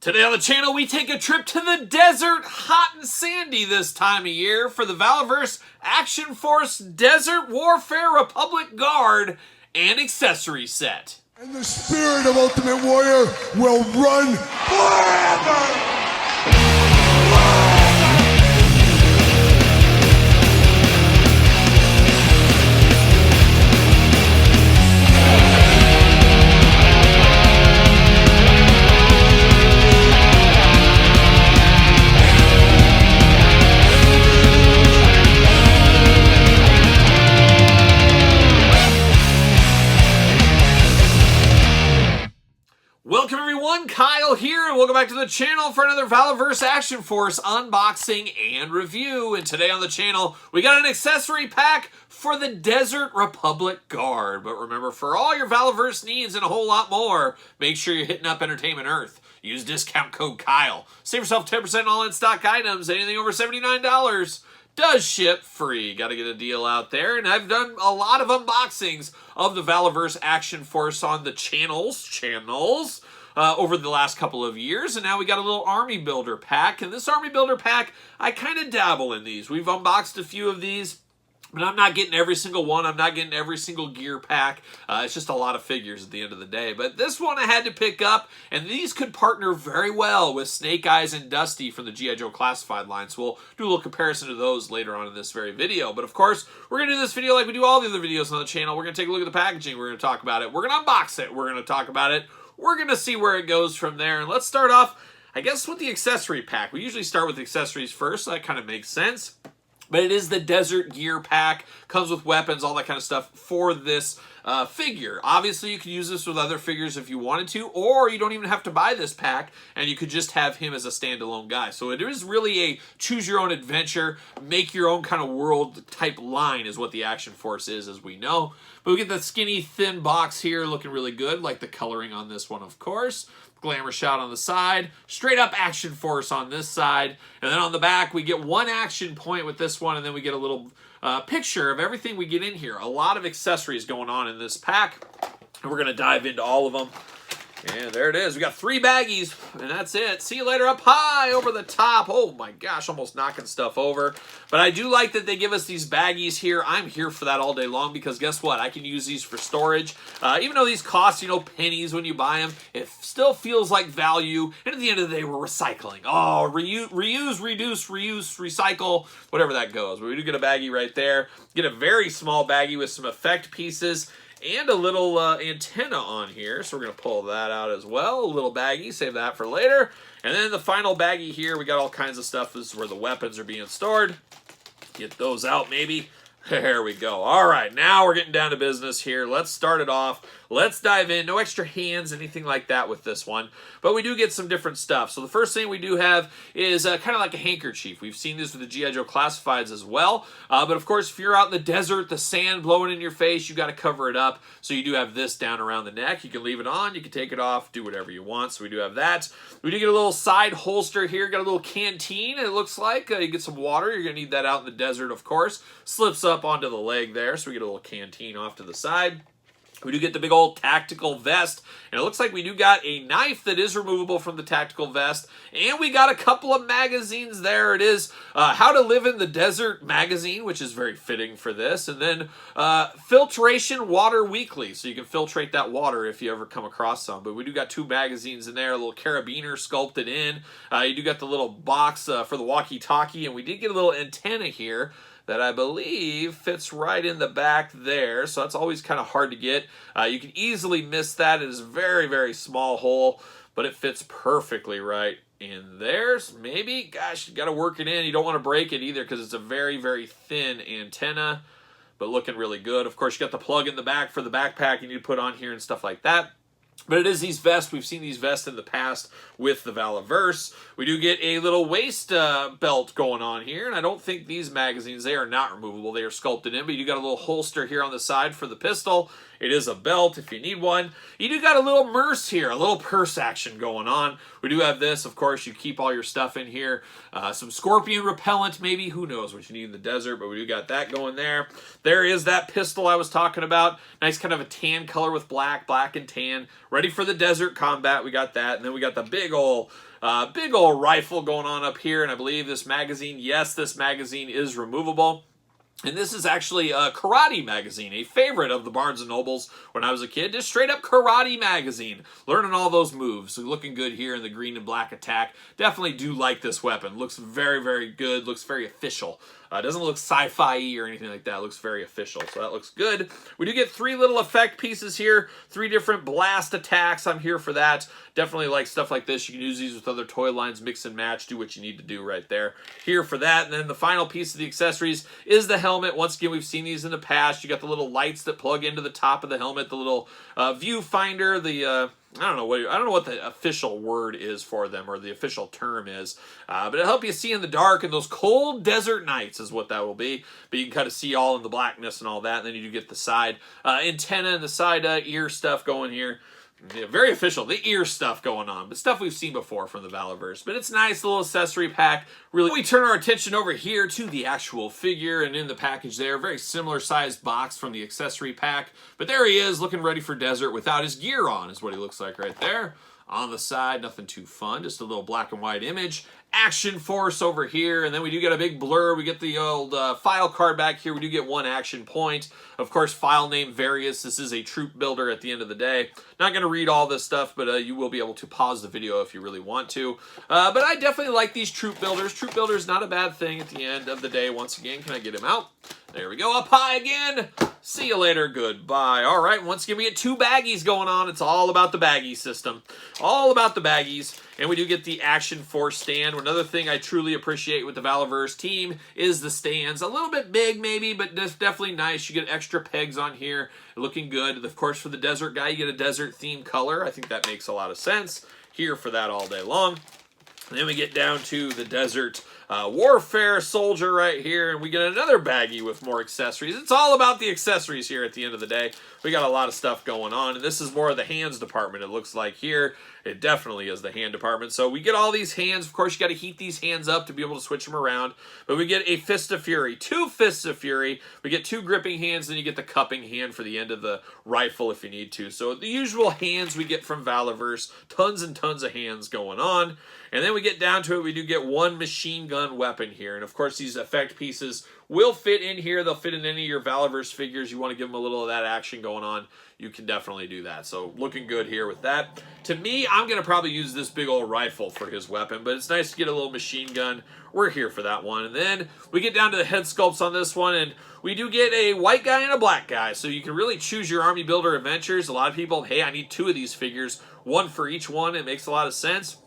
Today on the channel, we take a trip to the desert, hot and sandy this time of year, for the Valaverse Action Force Desert Warfare Republic Guard and accessory set. And the spirit of Ultimate Warrior will run forever! Welcome everyone, Kyle here, and welcome back to the channel for another Valaverse Action Force unboxing and review. And today on the channel, we got an accessory pack for the Desert Republic Guard. But remember, for all your Valaverse needs and a whole lot more, make sure you're hitting up Entertainment Earth. Use discount code Kyle. Save yourself 10% on all in-stock items. Anything over $79 does ship free. Got to get a deal out there. And I've done a lot of unboxings of the Valaverse Action Force on the channels over the last couple of years. And now we got a little army builder pack. And this army builder pack, I kind of dabble in these. We've unboxed a few of these, but I'm not getting every single one. I'm not getting every single gear pack. It's just a lot of figures at the end of the day. But this one I had to pick up, and these could partner very well with Snake Eyes and Dusty from the G.I. Joe Classified line. So we'll do a little comparison to those later on in this very video. But of course, we're going to do this video like we do all the other videos on the channel. We're going to take a look at the packaging. We're going to talk about it. We're going to unbox it. We're going to talk about it. We're going to see where it goes from there. And let's start off, I guess, with the accessory pack. We usually start with accessories first, so that kind of makes sense. But it is the Desert Gear Pack. Comes with weapons, all that kind of stuff for this figure. Obviously, you could use this with other figures if you wanted to, or you don't even have to buy this pack, and you could just have him as a standalone guy. So it is really a choose-your-own-adventure, make-your-own kind of world-type line is what the Action Force is, as we know. But we get the skinny, thin box here looking really good, like the coloring on this one, of course. Glamour shot on the side, straight up Action Force on this side, and then on the back we get one action point with this one, and then we get a little picture of everything we get in here. A lot of accessories going on in this pack, and we're going to dive into all of them. And there it is. We got 3 baggies, and that's it. See you later up high over the top. Oh my gosh, almost knocking stuff over. But I do like that they give us these baggies here. I'm here for that all day long because guess what? I can use these for storage. Even though these cost, pennies when you buy them, it still feels like value. And at the end of the day, we're recycling. Oh, reuse, reduce, reuse, recycle, whatever that goes. But we do get a baggie right there. Get a very small baggie with some effect pieces and a little antenna on here, so we're going to pull that out as well. A little baggie, save that for later. And then the final baggie here, we got all kinds of stuff. This is where the weapons are being stored. Get those out, maybe. There we go. All right, now we're getting down to business here. Let's start it off. Let's dive in. No extra hands, anything like that with this one. But we do get some different stuff. So the first thing we do have is kind of like a handkerchief. We've seen this with the G.I. Joe Classifieds as well. But of course, if you're out in the desert, the sand blowing in your face, you got to cover it up. So you do have this down around the neck. You can leave it on. You can take it off. Do whatever you want. So we do have that. We do get a little side holster here. Got a little canteen, it looks like. You get some water. You're going to need that out in the desert, of course. Slips up onto the leg there. So we get a little canteen off to the side. We do get the big old tactical vest, and it looks like we do got a knife that is removable from the tactical vest, and we got a couple of magazines there. It is How to Live in the Desert magazine, which is very fitting for this, and then Filtration Water Weekly, so you can filtrate that water if you ever come across some. But we do got 2 magazines in there, a little carabiner sculpted in. You do got the little box for the walkie-talkie, and we did get a little antenna here that I believe fits right in the back there. So that's always kind of hard to get. You can easily miss that. It is a very, very small hole, but it fits perfectly right in there. Maybe, gosh, you got to work it in. You don't want to break it either because it's a very, very thin antenna, but looking really good. Of course, you got the plug in the back for the backpack you need to put on here and stuff like that. But it is these vests. We've seen these vests in the past with the Valaverse. We do get a little waist belt going on here. And I don't think these magazines, they are not removable. They are sculpted in. But you got a little holster here on the side for the pistol. It is a belt if you need one. You do got a little purse here, a little purse action going on. We do have this, of course, you keep all your stuff in here. Some scorpion repellent, maybe. Who knows what you need in the desert, but we do got that going there. There is that pistol I was talking about. Nice kind of a tan color with black and tan. Ready for the desert combat. We got that. And then we got the big old rifle going on up here. And I believe this magazine, yes, this magazine is removable. And this is actually a karate magazine, a favorite of the Barnes & Nobles when I was a kid. Just straight up karate magazine. Learning all those moves. So looking good here in the green and black attack. Definitely do like this weapon. Looks very, very good. Looks very official. Doesn't look sci-fi-y or anything like that. It looks very official, so that looks good. We do get 3 little effect pieces here. 3 different blast attacks. I'm here for that. Definitely like stuff like this. You can use these with other toy lines, mix and match, do what you need to do right there. Here for that. And then the final piece of the accessories is the helmet. Once again, we've seen these in the past. You got the little lights that plug into the top of the helmet, the little viewfinder, the I don't know what the official word is for them or the official term is, but it'll help you see in the dark in those cold desert nights is what that will be. But you can kind of see all in the blackness and all that. And then you do get the side antenna and the side ear stuff going here. Yeah, very official, the ear stuff going on, but stuff we've seen before from the Valaverse. But it's nice, little accessory pack. Really, we turn our attention over here to the actual figure, and in the package there, very similar sized box from the accessory pack. But there he is, looking ready for desert without his gear on, is what he looks like right there. On the side, nothing too fun, just a little black and white image. Action Force over here, and then we do get a big blur. We get the old file card back here. We do get 1 action point. Of course, file name various. This is a troop builder at the end of the day. Not going to read all this stuff, but you will be able to pause the video if you really want to. But I definitely like these troop builders. Troop builders, not a bad thing at the end of the day. Once again, can I get him out? There we go, up high again. See you later, goodbye. All right, once again, we get 2 baggies going on. It's all about the baggie system. All about the baggies. And we do get the Action Force stand. Another thing I truly appreciate with the Valaverse team is the stands. A little bit big, maybe, but definitely nice. You get extra pegs on here. Looking good. Of course, for the desert guy, you get a desert theme color. I think that makes a lot of sense. Here for that all day long. And then we get down to the desert warfare soldier right here, and we get another baggie with more accessories. It's all about the accessories here at the end of the day. We got a lot of stuff going on, and this is more of the hands department, it looks like here. It definitely is the hand department. So we get all these hands. Of course, you got to heat these hands up to be able to switch them around. But we get a Fist of Fury, 2 Fists of Fury. We get 2 gripping hands, then you get the cupping hand for the end of the rifle if you need to. So the usual hands we get from Valaverse. Tons and tons of hands going on. And then we get down to it. We do get 1 machine gun weapon here. And of course, these effect pieces will fit in here. They'll fit in any of your Valaverse figures. You want to give them a little of that action going on, you can definitely do that. So looking good here with that. To me, I'm going to probably use this big old rifle for his weapon, but it's nice to get a little machine gun. We're here for that one. And then we get down to the head sculpts on this one, and we do get a white guy and a black guy. So you can really choose your army builder adventures. A lot of people, hey, I need 2 of these figures, 1 for each one. It makes a lot of sense.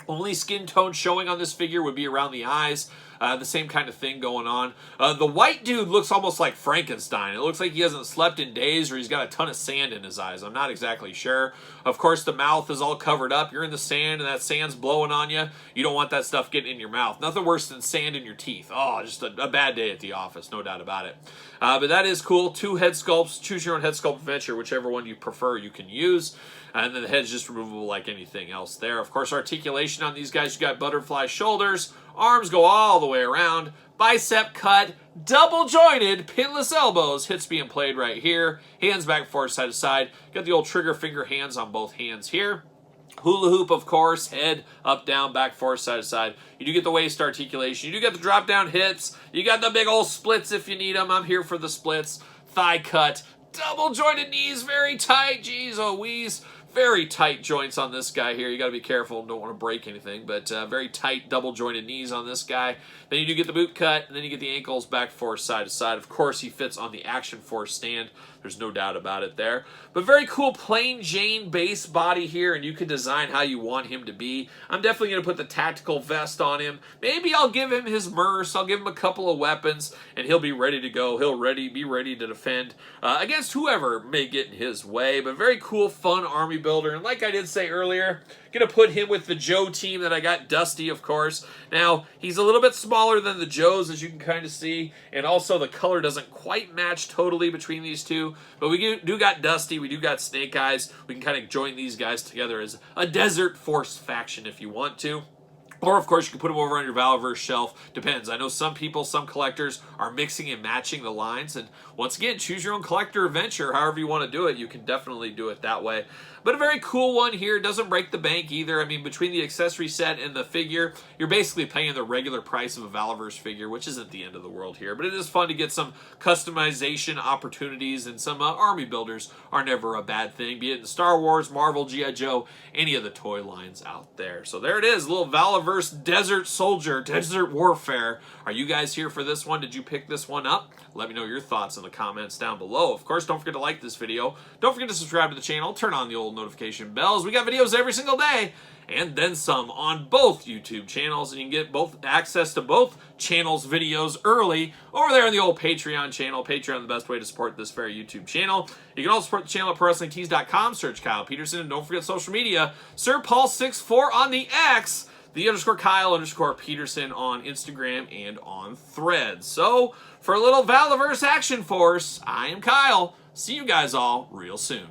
Only skin tone showing on this figure would be around the eyes. The same kind of thing going on. The white dude looks almost like Frankenstein. It looks like he hasn't slept in days, or he's got a ton of sand in his eyes. I'm not exactly sure. Of course, the mouth is all covered up. You're in the sand, and that sand's blowing on you. You don't want that stuff getting in your mouth. Nothing worse than sand in your teeth. Oh, just a bad day at the office, no doubt about it. But that is cool. 2 head sculpts. Choose your own head sculpt adventure. Whichever one you prefer, you can use. And then the head's just removable like anything else there. Of course, articulation on these guys. You got butterfly shoulders. Arms go all the way around. Bicep cut. Double jointed. Pinless elbows. Hits being played right here. Hands back, forth, side to side. Got the old trigger finger hands on both hands here. Hula hoop, of course. Head up, down, back, forth, side to side. You do get the waist articulation. You do get the drop down hips. You got the big old splits if you need them. I'm here for the splits. Thigh cut. Double jointed knees. Very tight. Jeez, oh wheeze. Very tight joints on this guy here. You got to be careful. Don't want to break anything, but very tight double-jointed knees on this guy. Then you do get the boot cut, and then you get the ankles back, forth, side to side. Of course, he fits on the Action Force stand. There's no doubt about it there. But very cool plain Jane base body here, and you can design how you want him to be. I'm definitely going to put the tactical vest on him. Maybe I'll give him his merce. I'll give him a couple of weapons, and he'll be ready to go. He'll be ready to defend against whoever may get in his way. But very cool, fun army builder. And like I did say earlier, Gonna put him with the Joe team that I got, Dusty, of course. Now, he's a little bit smaller than the Joes, as you can kind of see, and also the color doesn't quite match totally between these two, but we do got Dusty, we do got Snake Eyes. We can kind of join these guys together as a Desert Force faction if you want to. Or, of course, you can put them over on your Valaverse shelf. Depends. I know some people, some collectors are mixing and matching the lines. And once again, choose your own collector adventure. However you want to do it, you can definitely do it that way. But a very cool one here. Doesn't break the bank either. I mean, between the accessory set and the figure, you're basically paying the regular price of a Valaverse figure, which isn't the end of the world here. But it is fun to get some customization opportunities, and some army builders are never a bad thing, be it in Star Wars, Marvel, G.I. Joe, any of the toy lines out there. So there it is, a little Valaverse Desert Soldier, Desert Warfare. Are you guys here for this one? Did you pick this one up? Let me know your thoughts in the comments down below. Of course, don't forget to like this video. Don't forget to subscribe to the channel. Turn on the old notification bells. We got videos every single day, and then some on both YouTube channels, and you can get both access to both channels' videos early over there on the old Patreon channel. Patreon, the best way to support this very YouTube channel. You can also support the channel at ProWrestlingTees.com. Search Kyle Peterson, and don't forget social media. Sir Paul64 on the X, the _Kyle_Peterson on Instagram and on Threads. So, for a little Valaverse Action Force, I am Kyle. See you guys all real soon.